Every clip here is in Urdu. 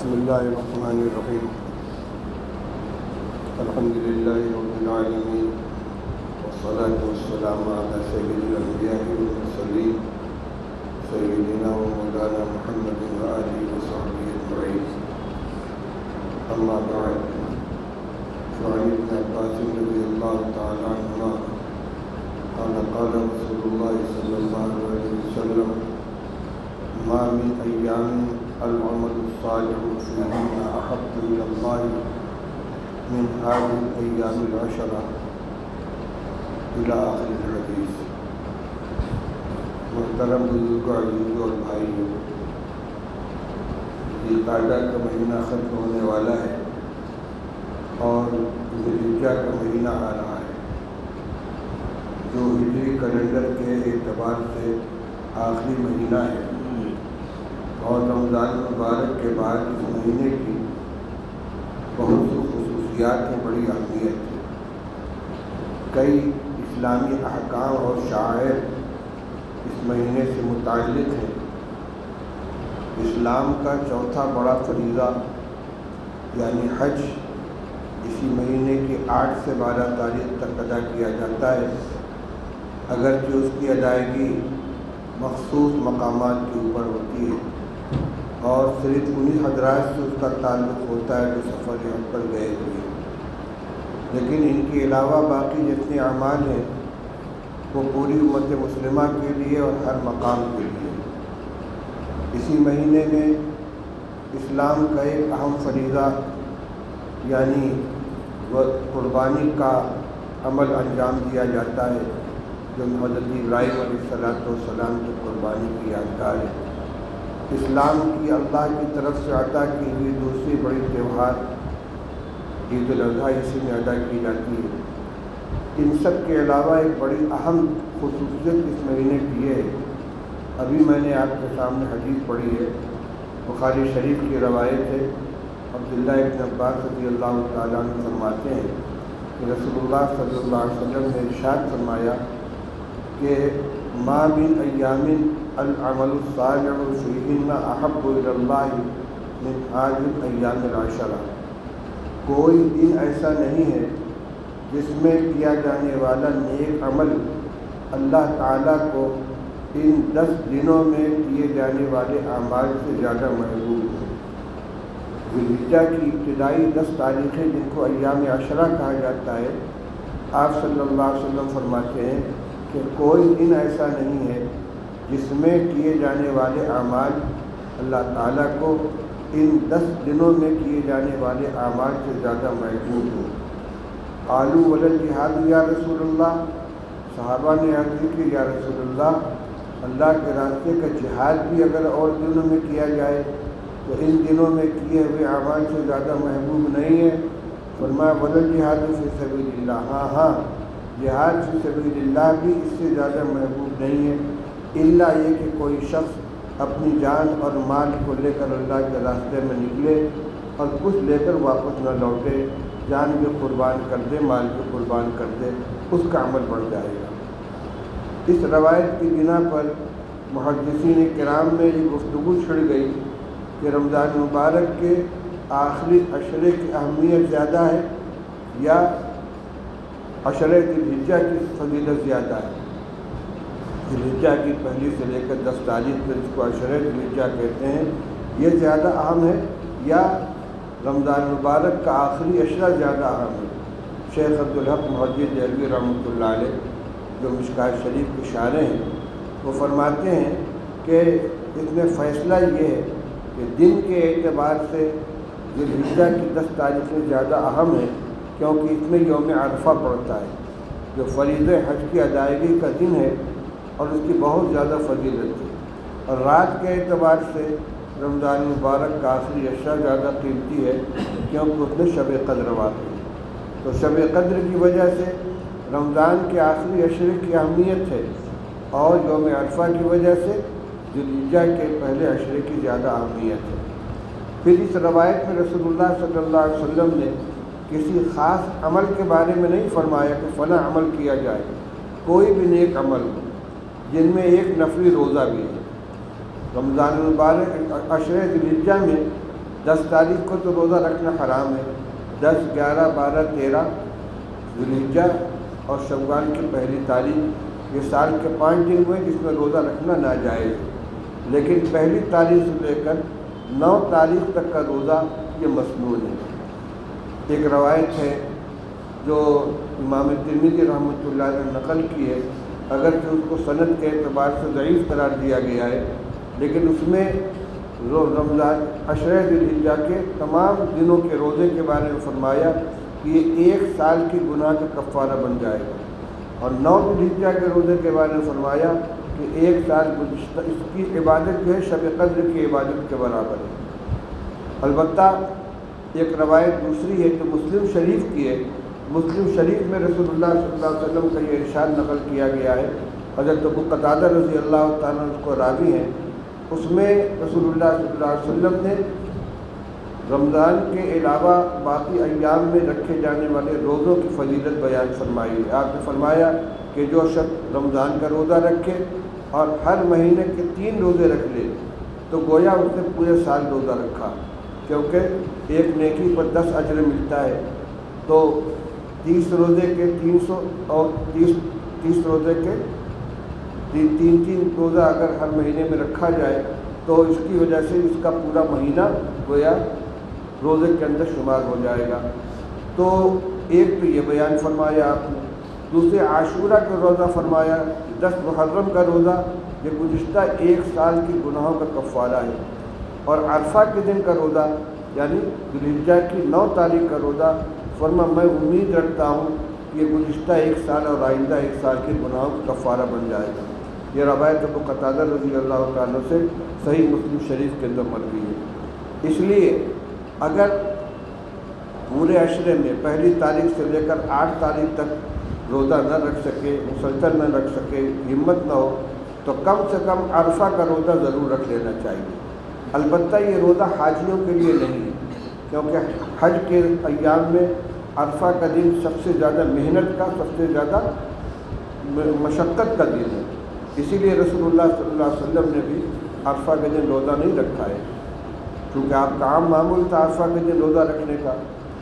بسم اللہ الرحمن الرحیم الحمد للہ رب العالمین والصلاة والسلام علی سید الانبیاء والمرسلین سیدنا و مولانا محمد وآلہ وصحبہ اجمعین اما بعد فعن ابن عباس رضی اللہ تعالی عنہما قال قال رسول اللہ صلی اللہ علیہ وسلم ما من ایام العمل الصالح فيهن أحب إلى الله من هذه الأيام العشرة إلى آخر الحديث۔ محترم بزرگوں، عزیزوں اور بھائیوں، ذی القعدہ کا مہینہ ختم ہونے والا ہے اور ذی الحجہ کا مہینہ آ رہا ہے جو ہجری کیلنڈر کے اعتبار سے آخری مہینہ ہے، اور رمضان مبارک کے بعد اس مہینے کی بہت سی خصوصیات میں بڑی اہمیت ہے۔ کئی اسلامی احکام اور شعائر اس مہینے سے متعلق ہیں۔ اسلام کا چوتھا بڑا فریضہ یعنی حج اسی مہینے کی 8 سے 12 تاریخ تک ادا کیا جاتا ہے، اگرچہ اس کی ادائیگی مخصوص مقامات کے اوپر ہوتی ہے اور صرف انہی حضرات سے اس کا تعلق ہوتا ہے جو سفر حج پر گئے ہوئے ہیں، لیکن ان کے علاوہ باقی جتنے اعمال ہیں وہ پوری امت مسلمہ کے لیے اور ہر مقام کے لیے۔ اسی مہینے میں اسلام کا ایک اہم فریضہ یعنی وہ قربانی کا عمل انجام دیا جاتا ہے جو حضرت ابراہیم علیہ السلام کی قربانی کی یادگار ہے۔ اسلام کی اللہ کی طرف سے عطا کی ہوئی دوسری بڑی تہوار عید الاضحیٰ اسی میں ادا کی جاتی ہے۔ ان سب کے علاوہ ایک بڑی اہم خصوصیت اس مہینے کی ہے، ابھی میں نے آپ کے سامنے حدیث پڑھی ہے، بخاری شریف کی روایت ہے۔ عبداللہ ابن عباس رضی اللہ تعالیٰ عنہ فرماتے ہیں کہ رسول اللہ صلی اللہ علیہ وسلم نے ارشاد فرمایا کہ ما من ایام العمل الصالح فیہن احب الی اللہ من هذه الایام العشرہ، کوئی دن ایسا نہیں ہے جس میں کیا جانے والا نیک عمل اللہ تعالیٰ کو ان 10 دنوں میں کیے جانے والے اعمال سے زیادہ محبوب ہے۔ ذی الحجہ کی ابتدائی 10 تاریخیں جن کو ایام عشرہ کہا جاتا ہے، آپ صلی اللہ علیہ وسلم فرماتے ہیں کہ کوئی دن ایسا نہیں ہے جس میں کیے جانے والے اعمال اللہ تعالیٰ کو ان 10 دنوں میں کیے جانے والے اعمال سے زیادہ محبوب ہو۔ قالوا ولا الجہاد یا رسول اللہ، صحابہ نے عرض کی یا رسول اللہ کے راستے کا جہاد بھی اگر اور دنوں میں کیا جائے تو ان دنوں میں کیے ہوئے اعمال سے زیادہ محبوب نہیں ہے؟ فرمایا ولا الجہاد فی سبیل اللہ، ہاں جہاد فی سبیل اللہ بھی اس سے زیادہ محبوب نہیں ہے، الا یہ کہ کوئی شخص اپنی جان اور مال کو لے کر اللہ کے راستے میں نکلے اور کچھ لے کر واپس نہ لوٹے، جان بھی قربان کر دے، مال بھی قربان کر دے، اس کا عمل بڑھ جائے گا۔ اس روایت کی بنا پر محدثین کرام میں یہ گفتگو چھڑ گئی کہ رمضان مبارک کے آخری عشرے کی اہمیت زیادہ ہے یا عشرہ ذی الحجہ کی فضیلت زیادہ ہے۔ ذی الحجہ کی پہلی سے لے کر 10 تاریخ تک جس کو عشرہ ذی الحجہ کہتے ہیں یہ زیادہ اہم ہے یا رمضان مبارک کا آخری عشرہ زیادہ اہم ہے؟ شیخ عبدالحق محدث دہلوی رحمۃ اللہ علیہ جو مشکوٰۃ شریف کے شارح ہیں وہ فرماتے ہیں کہ اس میں فیصلہ یہ ہے کہ دن کے اعتبار سے ذی الحجہ کی 10 تاریخیں زیادہ اہم ہیں کیونکہ اس میں یوم عرفہ پڑتا ہے جو فریضہ حج کی ادائیگی کا دن ہے اور اس کی بہت زیادہ فضیلت ہے، اور رات کے اعتبار سے رمضان مبارک کا آخری عشرہ زیادہ قیمتی ہے کیونکہ اس میں شب قدر واقع ہے۔ تو شب قدر کی وجہ سے رمضان کے آخری عشرے کی اہمیت ہے اور یوم عرفہ کی وجہ سے ذی الحجہ کے پہلے عشرے کی زیادہ اہمیت ہے۔ پھر اس روایت میں رسول اللہ صلی اللہ علیہ وسلم نے کسی خاص عمل کے بارے میں نہیں فرمایا کہ فلاں عمل کیا جائے، کوئی بھی نیک عمل ہو جن میں ایک نفلی روزہ بھی ہے۔ رمضان المبارک عشرہ ذی الحجہ میں 10 تاریخ کو تو روزہ رکھنا حرام ہے، 10، 11، 12، 13 ذوالحجہ اور شوال کی پہلی تاریخ، یہ سال کے 5 دن ہوئے جس میں روزہ رکھنا ناجائز ہے، لیکن پہلی تاریخ سے لے کر 9 تاریخ تک کا روزہ یہ مسنون ہے۔ ایک روایت ہے جو امام ترمذی رحمۃ اللہ علیہ نے نقل کی ہے، اگرچہ اس کو سند کے اعتبار سے ضعیف قرار دیا گیا ہے، لیکن اس میں رمضان عشرہ ذوالحجہ کے تمام دنوں کے روزے کے بارے میں فرمایا کہ یہ 1 سال کی گناہ کا کفارہ بن جائے گا، اور 9 ذوالحجہ کے روزے کے بارے میں فرمایا کہ 1 سال گزشتہ اس کی عبادت جو ہے شب قدر کی عبادت کے برابر ہے۔ البتہ ایک روایت دوسری ہے جو مسلم شریف کی ہے، مسلم شریف میں رسول اللہ صلی اللہ علیہ وسلم کا یہ ارشاد نقل کیا گیا ہے، حضرت ابو قتادہ رضی اللہ تعالیٰ اس کو راوی ہیں، اس میں رسول اللہ صلی اللہ علیہ وسلم نے رمضان کے علاوہ باقی ایام میں رکھے جانے والے روزوں کی فضیلت بیان فرمائی ہے۔ آپ نے فرمایا کہ جو شخص رمضان کا روزہ رکھے اور ہر مہینے کے 3 روزے رکھ لے تو گویا اس نے پورے سال روزہ رکھا، کیونکہ ایک نیکی پر 10 اجر ملتا ہے، تو 30 روزے کے 300 اور 30 روزے کے 3 روزہ اگر ہر مہینے میں رکھا جائے تو اس کی وجہ سے اس کا پورا مہینہ گویا روزے کے اندر شمار ہو جائے گا۔ تو ایک تو یہ بیان فرمایا آپ نے، دوسرے عاشورہ کا روزہ فرمایا، 10 محرم کا روزہ یہ گزشتہ 1 سال کی گناہوں کا کفارہ ہے، اور عرفہ کے دن کا روزہ یعنی ذوالحجہ کی 9 تاریخ کا روزہ فرما میں امید رکھتا ہوں کہ یہ گزشتہ 1 سال اور آئندہ 1 سال کے گناہوں کا کفارہ بن جائے گا۔ یہ روایت ابو قتادہ رضی اللہ تعالیٰ سے صحیح مسلم شریف کے اندر مروی ہے۔ اس لیے اگر پورے عشرے میں پہلی تاریخ سے لے کر 8 تاریخ تک روزہ نہ رکھ سکے، مسلسل نہ رکھ سکے، ہمت نہ ہو، تو کم سے کم عرفہ کا روزہ ضرور رکھ لینا چاہیے۔ البتہ یہ روزہ حاجیوں کے لیے نہیں ہے، کیونکہ حج کے ایام میں عرفہ کا دن سب سے زیادہ محنت کا، سب سے زیادہ مشقت کا دن ہے، اسی لیے رسول اللہ صلی اللہ علیہ وسلم نے بھی عرفہ کے دن روزہ نہیں رکھا ہے، کیونکہ آپ کا عام معمول تھا عرفہ کے دن روزہ رکھنے کا۔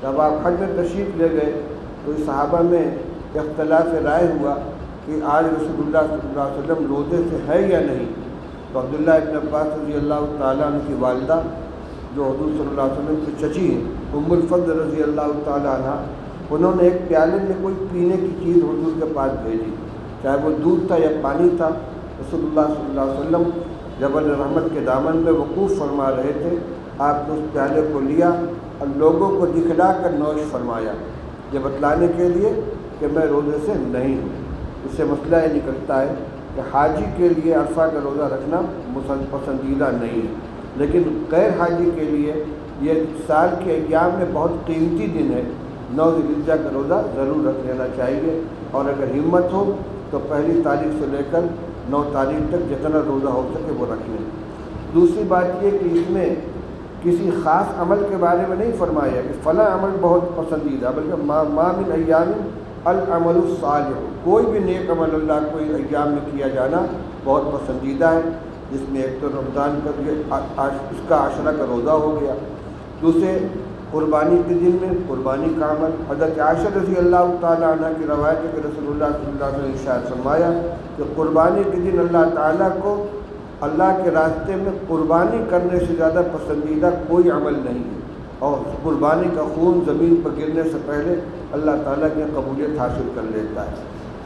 جب آپ حج میں تشریف لے گئے تو اس صحابہ میں اختلاف رائے ہوا کہ آج رسول اللہ صلی اللہ علیہ وسلم روزے سے ہے یا نہیں، تو عبداللہ ابن عباس رضی اللہ تعالیٰ عنہ کی والدہ جو حضور صلی اللہ علیہ وسلم کی چچی ہیں، ام الفضل رضی اللہ تعالیٰ عنہ، انہوں نے ایک پیالے میں کوئی پینے کی چیز حضور کے پاس بھیجی، چاہے وہ دودھ تھا یا پانی تھا۔ رسول اللہ صلی اللہ علیہ وسلم جبل رحمت کے دامن میں وقوف فرما رہے تھے، آپ نے اس پیالے کو لیا اور لوگوں کو دکھلا کر نوش فرمایا، یہ بتلانے کے لیے کہ میں روزے سے نہیں ہوں۔ اس سے مسئلہ یہ نکلتا ہے کہ حاجی کے لیے عرفہ کا روزہ رکھنا پسندیدہ نہیں ہے، لیکن غیر حاجی کے لیے یہ سال کے ایام میں بہت قیمتی دن ہے، 9 ذوالحجہ کا روزہ ضرور رکھ لینا چاہیے، اور اگر ہمت ہو تو پہلی تاریخ سے لے کر 9 تاریخ تک جتنا روزہ ہو سکے وہ رکھ لیں۔ دوسری بات یہ کہ اس میں کسی خاص عمل کے بارے میں نہیں فرمایا کہ فلاں عمل بہت پسندیدہ، بلکہ ما من ایام العمل الصالح، کوئی بھی نیک عمل اللہ کو ایام میں کیا جانا بہت پسندیدہ ہے، جس میں ایک تو رمضان کا اس کا عشرہ کا روزہ ہو گیا، دوسرے قربانی کے دن میں قربانی کا عمل۔ حضرت عائشہ رضی اللہ تعالیٰ عنہ کی روایت ہے کہ رسول اللہ صلی اللہ علیہ وسلم نے ارشاد فرمایا کہ قربانی کے دن اللہ تعالیٰ کو اللہ کے راستے میں قربانی کرنے سے زیادہ پسندیدہ کوئی عمل نہیں ہے، اور قربانی کا خون زمین پر گرنے سے پہلے اللہ تعالیٰ کی قبولیت حاصل کر لیتا ہے۔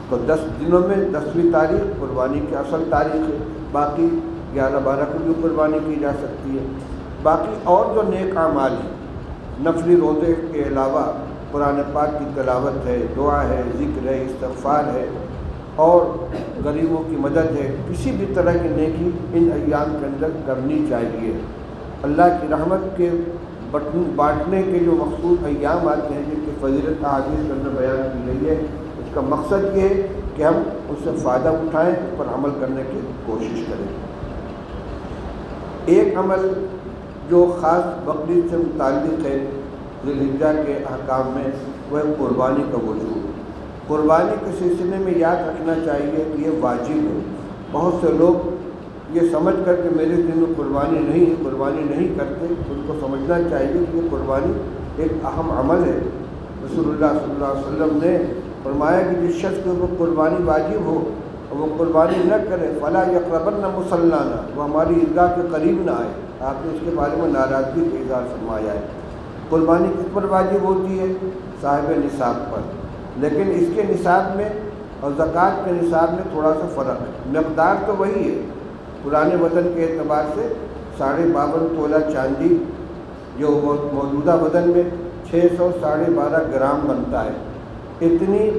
تو 10 دنوں میں 10ویں تاریخ قربانی کی اصل تاریخ ہے، باقی 11-12 کو بھی قربانی کی جا سکتی ہے۔ باقی اور جو نیک اعمال ہیں، نفلی روزے کے علاوہ قرآن پاک کی تلاوت ہے، دعا ہے، ذکر ہے، استغفار ہے، اور غریبوں کی مدد ہے، کسی بھی طرح کی نیکی ان ایام کے اندر کرنی چاہیے۔ اللہ کی رحمت کے بانٹنے کے جو مخصوص ایام آتے ہیں جن کی فضیلت احادیث کے اندر بیان کی گئی ہے، اس کا مقصد یہ ہے کہ ہم اس سے فائدہ اٹھائیں، اس پر عمل کرنے کی کوشش کریں۔ ایک عمل جو خاص بقرعید سے متعلق ہے ذوالحجہ کے احکام میں، وہ ہے قربانی کا وجوب۔ قربانی کے سلسلے میں یاد رکھنا چاہیے کہ یہ واجب ہے۔ بہت سے لوگ یہ سمجھ کر کہ میرے دل میں قربانی نہیں ہے، قربانی نہیں کرتے، ان کو سمجھنا چاہیے کہ یہ قربانی ایک اہم عمل ہے۔ رسول اللہ صلی اللہ علیہ وسلم نے فرمایا کہ جس شخص کے اوپر قربانی واجب ہو اور وہ قربانی نہ کرے فلا یقربن مصلانا، وہ ہماری عیدگاہ کے قریب نہ آئے۔ آپ نے اس کے بارے میں ناراضگی کا اظہار فرمایا ہے۔ قربانی کس پر واجب ہوتی ہے؟ صاحب نصاب پر، لیکن اس کے نصاب میں اور زکوٰۃ کے نصاب میں تھوڑا سا فرق ہے۔ مقدار تو وہی ہے، پرانے وزن کے اعتبار سے 52.5 تولہ چاندی جو موجودہ وزن میں 612.5 گرام بنتا ہے، اتنی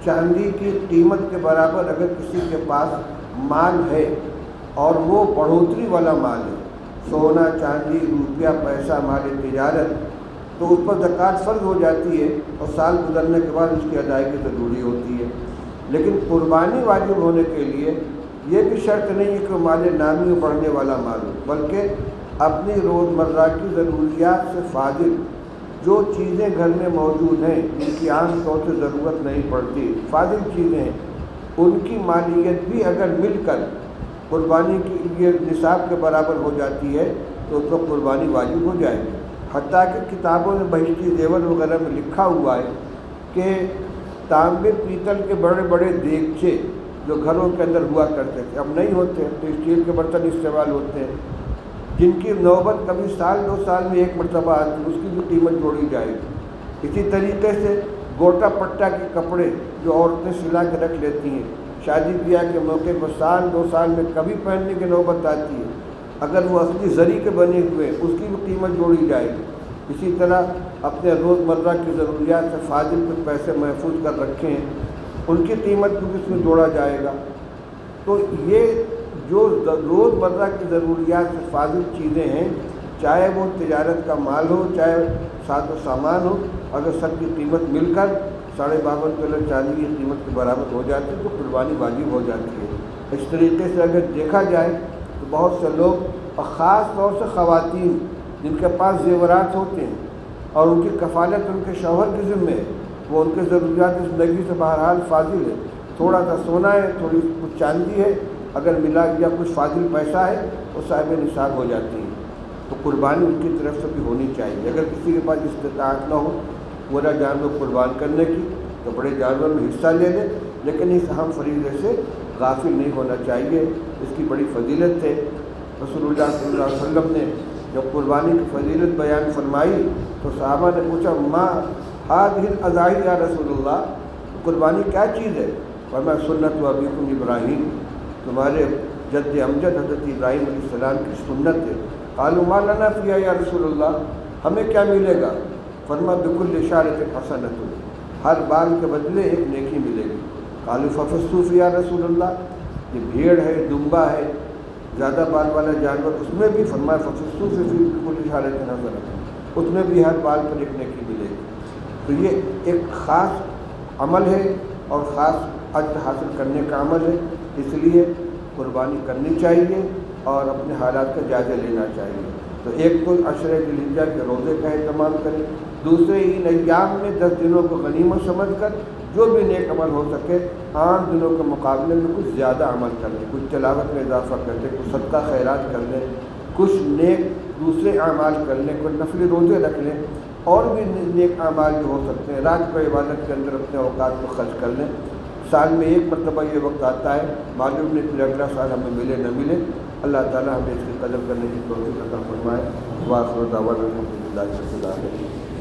چاندی کی قیمت کے برابر اگر کسی کے پاس مال ہے اور وہ بڑھوتری والا مال ہے، سونا چاندی روپیہ پیسہ مال تجارت، تو اس پر زکوٰۃ فرض ہو جاتی ہے اور سال گزرنے کے بعد اس کی ادائیگی ضروری ہوتی ہے۔ لیکن قربانی واجب ہونے کے لیے یہ بھی شرط نہیں ہے کہ مال نامی و بڑھنے والا مال ہو، بلکہ اپنی روزمرہ کی ضروریات سے فاضل جو چیزیں گھر میں موجود ہیں جن کی عام طور سے ضرورت نہیں پڑتی، فاضل چیزیں ہیں، ان کی مالیت بھی اگر مل کر قربانی کی یہ نصاب کے برابر ہو جاتی ہے تو اس پر قربانی واجب ہو جائے گی۔ حتیٰ کہ کتابوں میں بہشتی زیور وغیرہ میں لکھا ہوا ہے کہ تانبے پیتل کے بڑے بڑے دیگچے جو گھروں کے اندر ہوا کرتے تھے اب نہیں ہوتے، تو اسٹیل کے برتن استعمال ہوتے ہیں، جن کی نوبت کبھی سال 2 سال میں ایک مرتبہ آتی ہے، اس کی بھی قیمت جوڑی جائے گی۔ اسی طریقے سے گوٹا پٹا کے کپڑے جو عورتیں سلا کے رکھ لیتی ہیں، شادی بیاہ کے موقع پر سال 2 سال میں کبھی پہننے کی نوبت آتی ہے، اگر وہ اصلی زری کے بنے ہوئے اس کی بھی قیمت جوڑی جائے گی۔ اسی طرح اپنے روزمرہ کی ضروریات سے فاضل کچھ پیسے محفوظ کر رکھے ہیں، ان کی قیمت بھی اس میں جوڑا جائے گا۔ تو یہ جو روزمرہ کی ضروریات سے فاضل چیزیں ہیں، چاہے وہ تجارت کا مال ہو چاہے ساز و سامان ہو، اگر سب کی قیمت مل کر 52.5 تولہ چاندی کی قیمت کے برابر ہو جاتی ہے تو قربانی واجب ہو جاتی ہے۔ اس طریقے سے اگر دیکھا جائے تو بہت سے لوگ اور خاص طور سے خواتین جن کے پاس زیورات ہوتے ہیں اور ان کی کفالت ان کے شوہر کے ذمہ ہے، وہ ان کے ضروریات زندگی سے بہرحال فاضل ہے، تھوڑا سا سونا ہے، تھوڑی کچھ چاندی ہے، اگر ملا یا کچھ فاضل پیسہ ہے وہ صاحب نصاب ہو جاتی ہے، تو قربانی ان کی طرف سے بھی ہونی چاہیے۔ اگر کسی کے پاس استطاعت نہ ہو پورا جانور قربان کرنے کی تو بڑے جانور میں حصہ لے لے، لیکن اس اہم فریضے سے غافل نہیں ہونا چاہیے، اس کی بڑی فضیلت ہے۔ رسول اللہ صلی اللہ علیہ وسلم نے جب قربانی کی فضیلت بیان فرمائی تو صحابہ نے پوچھا ما هذه الاضاحی یا رسول اللہ، قربانی کیا چیز ہے؟ فرمایا سنت و ابیکم ابراہیم، تمہارے جد امجد حضرت ابراہیم علیہ السلام کی سنت ہے۔ قالوا ما لنا فیہا یا رسول اللہ، ہمیں کیا ملے گا؟ فرمایا بکل اشارۃ حسنۃ، ہر بال کے بدلے ایک نیکی ملے گی۔ قالوا ففسطوا فیہا یا رسول اللہ، یہ بھیڑ ہے دمبا ہے زیادہ بال والا جانور، اس میں بھی فرمایا ففسطوا فیہا بکل اشارۃ حسنۃ، اس میں بھی ہر بال پر ایک نیکی ملے گی۔ تو یہ ایک خاص عمل ہے اور خاص اجر حاصل کرنے کا عمل ہے، اس لیے قربانی کرنی چاہیے اور اپنے حالات کا جائزہ لینا چاہیے۔ تو ایک تو عشرہ ذی الحجہ کے روزے کا اہتمام کریں، دوسرے ان ایام میں 10 دنوں کو غنیمت سمجھ کر جو بھی نیک عمل ہو سکے عام دنوں کے مقابلے میں کچھ زیادہ عمل کر لیں، کچھ تلاوت میں اضافہ کر لیں، کچھ صدقہ خیرات کر لیں، کچھ نیک دوسرے اعمال کر لیں، کچھ نفلی روزے رکھ لیں، اور بھی نیک اعمال جو ہو سکتے ہیں، رات کو عبادت کے اندر اپنے اوقات کو خرچ کر لیں۔ سال میں ایک مرتبہ یہ وقت آتا ہے، معلوم نہیں پھر اگلا سال ہمیں ملے نہ ملے، اللہ تعالیٰ ہمیں اس کی قدر کرنے کی توفیق عطا فرمائے۔ وآخر دعوانا الحمدللہ رب العالمین۔